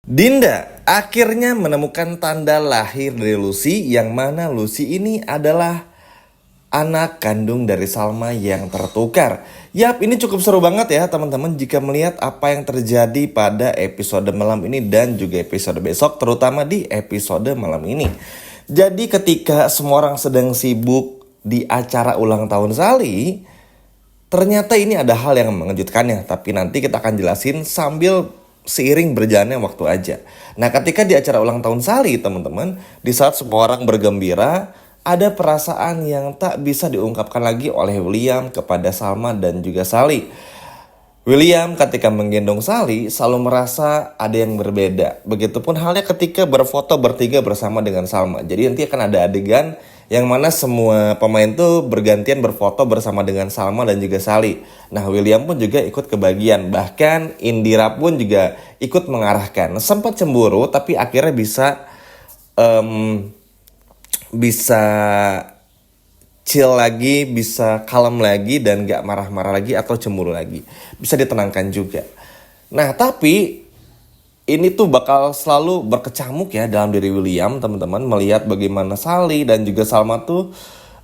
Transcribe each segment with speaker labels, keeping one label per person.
Speaker 1: Dinda akhirnya menemukan tanda lahir dari Lucy, yang mana Lucy ini adalah anak kandung dari Salma yang tertukar. Yap, ini cukup seru banget ya teman-teman jika melihat apa yang terjadi pada episode malam ini dan juga episode besok, terutama di episode malam ini. Jadi ketika semua orang sedang sibuk di acara ulang tahun Sally, ternyata ini ada hal yang mengejutkannya, tapi nanti kita akan jelasin sambil seiring berjalannya waktu aja. Nah, ketika di acara ulang tahun Sally, teman-teman, di saat semua orang bergembira, ada perasaan yang tak bisa diungkapkan lagi oleh William kepada Salma dan juga Sally. William ketika menggendong Sally selalu merasa ada yang berbeda. Begitupun halnya ketika berfoto bertiga bersama dengan Salma. Jadi nanti akan ada adegan yang mana semua pemain tuh bergantian berfoto bersama dengan Salma dan juga Sally. Nah, William pun juga ikut kebagian. Bahkan Indira pun juga ikut mengarahkan. Sempat cemburu tapi akhirnya bisa chill lagi, bisa kalem lagi dan gak marah-marah lagi atau cemburu lagi. Bisa ditenangkan juga. Nah, tapi ini tuh bakal selalu berkecamuk ya dalam diri William, teman-teman, melihat bagaimana Sally dan juga Salma tuh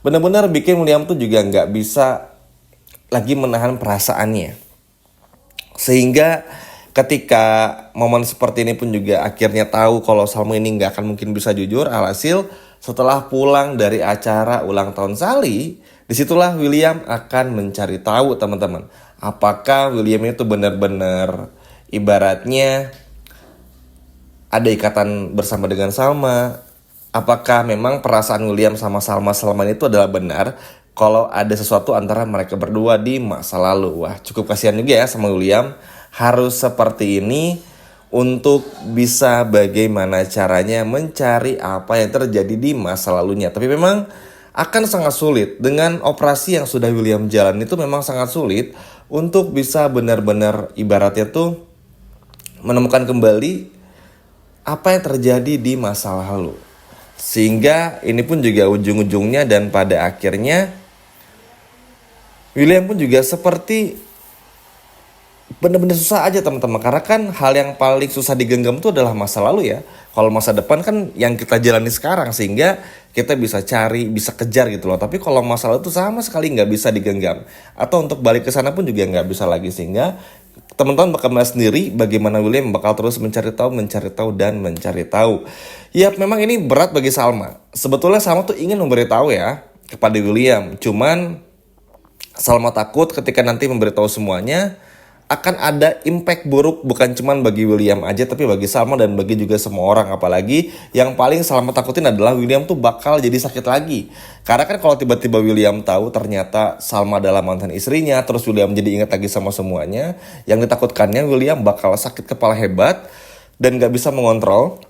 Speaker 1: benar-benar bikin William tuh juga gak bisa lagi menahan perasaannya. Sehingga ketika momen seperti ini pun juga akhirnya tahu kalau Salma ini gak akan mungkin bisa jujur. Alhasil setelah pulang dari acara ulang tahun Sally, disitulah William akan mencari tahu, teman-teman. Apakah William itu benar-benar ibaratnya ada ikatan bersama dengan Salma? Apakah memang perasaan William sama Salma selama itu adalah benar? Kalau ada sesuatu antara mereka berdua di masa lalu. Wah, cukup kasihan juga ya sama William. Harus seperti ini untuk bisa bagaimana caranya mencari apa yang terjadi di masa lalunya. Tapi memang akan sangat sulit. Dengan operasi yang sudah William jalan itu memang sangat sulit untuk bisa benar-benar ibaratnya tuh menemukan kembali apa yang terjadi di masa lalu. Sehingga ini pun juga ujung-ujungnya dan pada akhirnya William pun juga seperti bener-bener susah aja, teman-teman, karena kan hal yang paling susah digenggam itu adalah masa lalu ya. Kalau masa depan kan yang kita jalani sekarang, sehingga kita bisa cari, bisa kejar gitu loh. Tapi kalau masa lalu itu sama sekali nggak bisa digenggam, atau untuk balik ke sana pun juga nggak bisa lagi. Sehingga teman-teman bakal melihat sendiri bagaimana William bakal terus mencari tahu dan mencari tahu. Ya, memang ini berat bagi Salma. Sebetulnya Salma tuh ingin memberitahu ya kepada William, cuman Salma takut ketika nanti memberitahu semuanya akan ada impact buruk, bukan cuma bagi William aja tapi bagi Salma dan bagi juga semua orang. Apalagi yang paling Salma takutin adalah William tuh bakal jadi sakit lagi. Karena kan kalau tiba-tiba William tahu ternyata Salma adalah mantan istrinya, terus William jadi ingat lagi sama semuanya, yang ditakutkannya William bakal sakit kepala hebat dan gak bisa mengontrol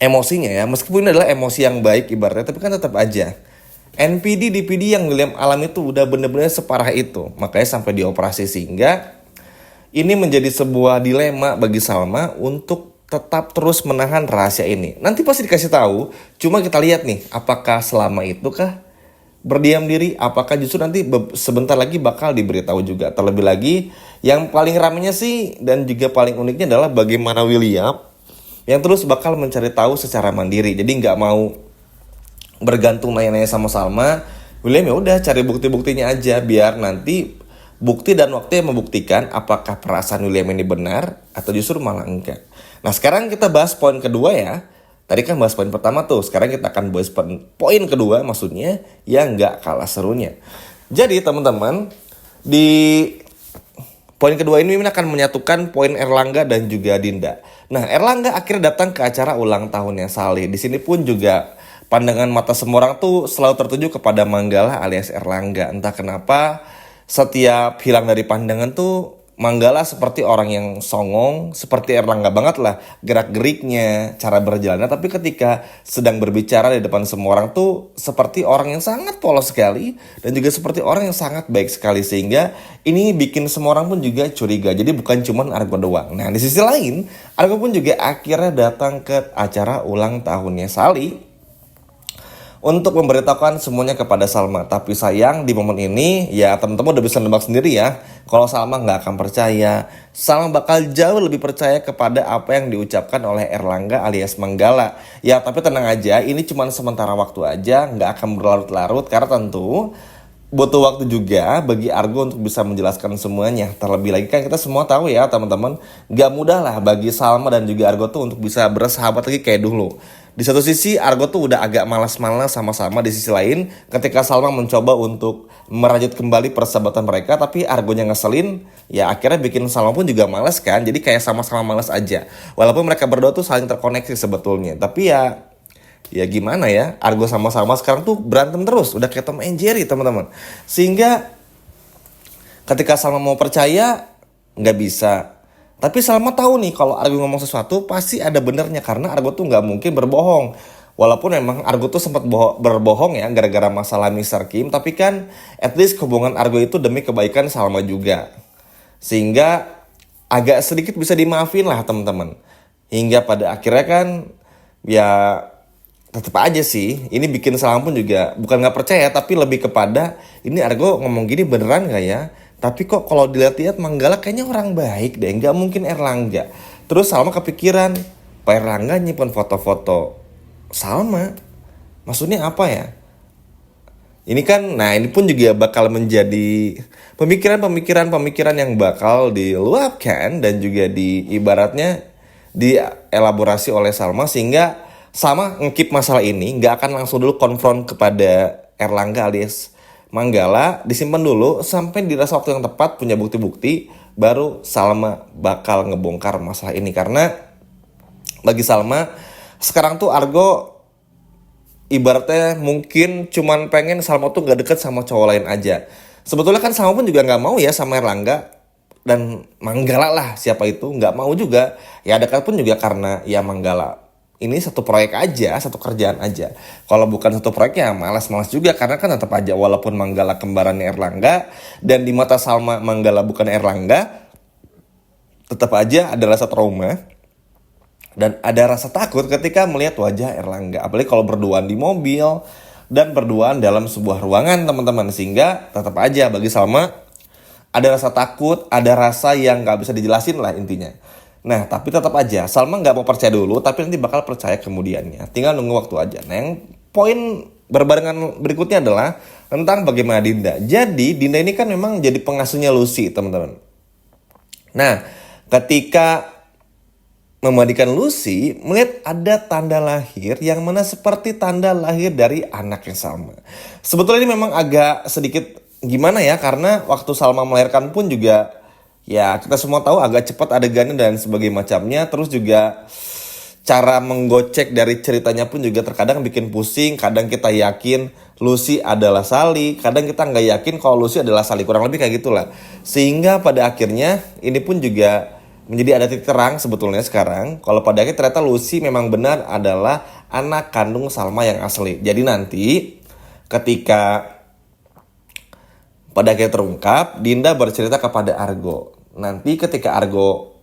Speaker 1: emosinya ya. Meskipun ini adalah emosi yang baik ibaratnya, tapi kan tetap aja NPD, DPD yang William alami itu udah bener-bener separah itu. Makanya sampai dioperasi, sehingga ini menjadi sebuah dilema bagi Salma untuk tetap terus menahan rahasia ini. Nanti pasti dikasih tahu, cuma kita lihat nih, apakah selama itu kah berdiam diri, apakah justru nanti sebentar lagi bakal diberitahu juga. Terlebih lagi, yang paling ramenya sih dan juga paling uniknya adalah bagaimana William yang terus bakal mencari tahu secara mandiri. Jadi nggak mau bergantung nanya-nanya sama Salma. William ya udah cari bukti-buktinya aja, biar nanti bukti dan waktu yang membuktikan apakah perasaan William ini benar atau justru malah enggak. Nah, sekarang kita bahas poin kedua ya. Tadi kan bahas poin pertama tuh, sekarang kita akan bahas poin kedua, maksudnya yang nggak kalah serunya. Jadi teman-teman, di poin kedua ini akan menyatukan poin Erlangga dan juga Dinda. Nah, Erlangga akhirnya datang ke acara ulang tahunnya Sally. Di sini pun juga pandangan mata semua orang tuh selalu tertuju kepada Manggala alias Erlangga. Entah kenapa setiap hilang dari pandangan tuh Manggala seperti orang yang songong, seperti Erlangga banget lah gerak-geriknya, cara berjalannya. Tapi ketika sedang berbicara di depan semua orang tuh seperti orang yang sangat polos sekali dan juga seperti orang yang sangat baik sekali, sehingga ini bikin semua orang pun juga curiga. Jadi bukan cuma Argo doang. Nah, di sisi lain Argo pun juga akhirnya datang ke acara ulang tahunnya Sally. untuk memberitahukan semuanya kepada Salma. Tapi sayang di momen ini ya teman-teman udah bisa nebak sendiri ya. Kalau Salma nggak akan percaya, Salma bakal jauh lebih percaya kepada apa yang diucapkan oleh Erlangga alias Manggala. Ya tapi tenang aja, ini cuma sementara waktu aja, nggak akan berlarut-larut karena tentu butuh waktu juga bagi Argo untuk bisa menjelaskan semuanya. Terlebih lagi kan kita semua tahu ya teman-teman, gak mudah lah bagi Salma dan juga Argo tuh untuk bisa bersahabat lagi kayak dulu. Di satu sisi Argo tuh udah agak malas-malas sama Salma, di sisi lain ketika Salma mencoba untuk merajut kembali persahabatan mereka tapi Argonya ngeselin, ya akhirnya bikin Salma pun juga malas kan. Jadi kayak sama-sama malas aja. Walaupun mereka berdua tuh saling terkoneksi sebetulnya, tapi ya gimana ya, Argo sama Salma sekarang tuh berantem terus, udah kayak Tom and Jerry teman-teman. Sehingga ketika Salma mau percaya nggak bisa. Tapi Salma tahu nih kalau Argo ngomong sesuatu pasti ada benernya karena Argo tuh nggak mungkin berbohong. Walaupun memang Argo tuh sempat berbohong ya gara-gara masalah Mr. Kim, tapi kan at least hubungan Argo itu demi kebaikan Salma juga. Sehingga agak sedikit bisa dimaafin lah teman-teman. Hingga pada akhirnya kan ya tetap aja sih, ini bikin Salma pun juga bukan nggak percaya tapi lebih kepada ini Argo ngomong gini beneran nggak ya? Tapi kok kalau dilihat-lihat Manggala kayaknya orang baik deh, nggak mungkin Erlangga. Terus Salma kepikiran, Pak Erlangga nyimpen foto-foto Salma, maksudnya apa ya? Ini kan, nah ini pun juga bakal menjadi pemikiran yang bakal diluapkan dan juga ibaratnya dielaborasi oleh Salma sehingga sama ngekip masalah ini nggak akan langsung dulu konfront kepada Erlangga alias Manggala, disimpan dulu sampai dirasa waktu yang tepat punya bukti-bukti baru Salma bakal ngebongkar masalah ini. Karena bagi Salma sekarang tuh Argo ibaratnya mungkin cuman pengen Salma tuh gak deket sama cowok lain aja. Sebetulnya kan Salma pun juga nggak mau ya sama Erlangga dan Manggala lah siapa itu nggak mau juga. Ya dekat pun juga karena ya Manggala ini satu proyek aja, satu kerjaan aja. Kalau bukan satu proyek ya malas-malas juga karena kan tetap aja walaupun Manggala kembarannya Erlangga dan di mata Salma Manggala bukan Erlangga, tetap aja ada rasa trauma dan ada rasa takut ketika melihat wajah Erlangga. Apalagi kalau berduaan di mobil dan berduaan dalam sebuah ruangan teman-teman. Sehingga tetap aja bagi Salma ada rasa takut, ada rasa yang gak bisa dijelasin lah intinya. Nah tapi tetap aja Salma gak mau percaya dulu tapi nanti bakal percaya kemudiannya. Tinggal nunggu waktu aja. Nah yang poin berbarengan berikutnya adalah tentang bagaimana Dinda. Jadi Dinda ini kan memang jadi pengasuhnya Lucy teman-teman. Nah ketika memandikan Lucy melihat ada tanda lahir yang mana seperti tanda lahir dari anaknya Salma. Sebetulnya ini memang agak sedikit gimana ya karena waktu Salma melahirkan pun juga ya kita semua tahu agak cepat adegannya dan sebagainya macamnya. Terus juga cara menggocek dari ceritanya pun juga terkadang bikin pusing. Kadang kita yakin Lucy adalah Sally, kadang kita nggak yakin kalau Lucy adalah Sally. Kurang lebih kayak gitulah. Sehingga pada akhirnya ini pun juga menjadi ada titik terang sebetulnya sekarang. Kalau pada akhirnya ternyata Lucy memang benar adalah anak kandung Salma yang asli. Jadi nanti ketika pada akhirnya terungkap, Dinda bercerita kepada Argo. Nanti ketika Argo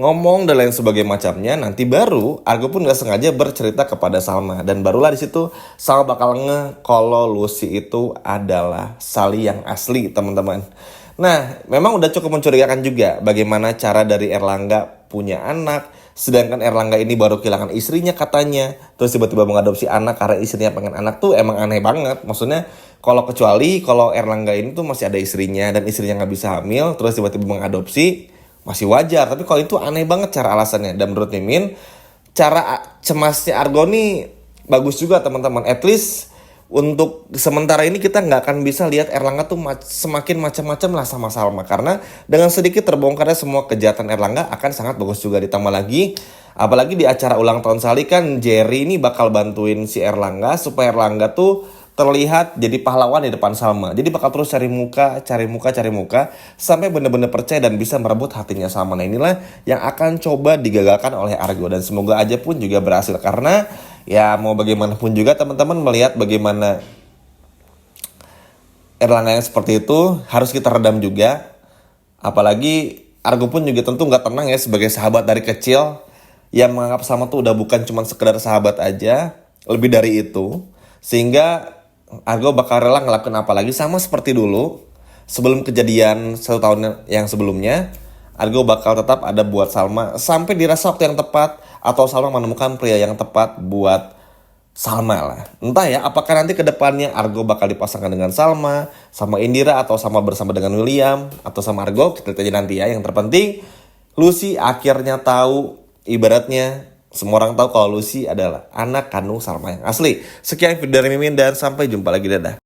Speaker 1: ngomong dan lain sebagainya macamnya, nanti baru Argo pun gak sengaja bercerita kepada Salma. Dan barulah di situ Salma bakal kalau Lucy itu adalah Sally yang asli teman-teman. Nah memang udah cukup mencurigakan juga bagaimana cara dari Erlangga punya anak. Sedangkan Erlangga ini baru kehilangan istrinya katanya. Terus tiba-tiba mengadopsi anak karena istrinya pengen anak tuh emang aneh banget. Maksudnya kecuali kalau Erlangga ini tuh masih ada istrinya dan istrinya gak bisa hamil terus tiba-tiba mengadopsi masih wajar. Tapi kalau itu aneh banget cara alasannya. Dan menurut Mimin cara cemasnya Argo nih bagus juga teman-teman. At least untuk sementara ini kita nggak akan bisa lihat Erlangga tuh semakin macam-macam lah sama Salma. Karena dengan sedikit terbongkarnya semua kejahatan Erlangga akan sangat bagus juga. Ditambah lagi apalagi di acara ulang tahun Sally kan Jerry ini bakal bantuin si Erlangga supaya Erlangga tuh terlihat jadi pahlawan di depan Salma. Jadi bakal terus cari muka sampai benar-benar percaya dan bisa merebut hatinya Salma. Nah inilah yang akan coba digagalkan oleh Argo dan semoga aja pun juga berhasil karena ya mau bagaimanapun juga teman-teman melihat bagaimana Erlangga yang seperti itu harus kita redam juga. Apalagi Argo pun juga tentu nggak tenang ya sebagai sahabat dari kecil yang menganggap Salma tuh udah bukan cuma sekedar sahabat aja, lebih dari itu. Sehingga Argo bakal rela ngelakuin apa lagi sama seperti dulu. Sebelum kejadian 1 tahun yang sebelumnya, Argo bakal tetap ada buat Salma sampai dirasa waktu yang tepat atau Salma menemukan pria yang tepat buat Salma lah. Entah ya, apakah nanti ke depannya Argo bakal dipasangkan dengan Salma, sama Indira, atau sama bersama dengan William, atau sama Argo, kita lihat aja nanti ya. Yang terpenting, Lucy akhirnya tahu, ibaratnya semua orang tahu kalau Lucy adalah anak kandung Salma yang asli. Sekian video dari Mimin dan sampai jumpa lagi, dadah.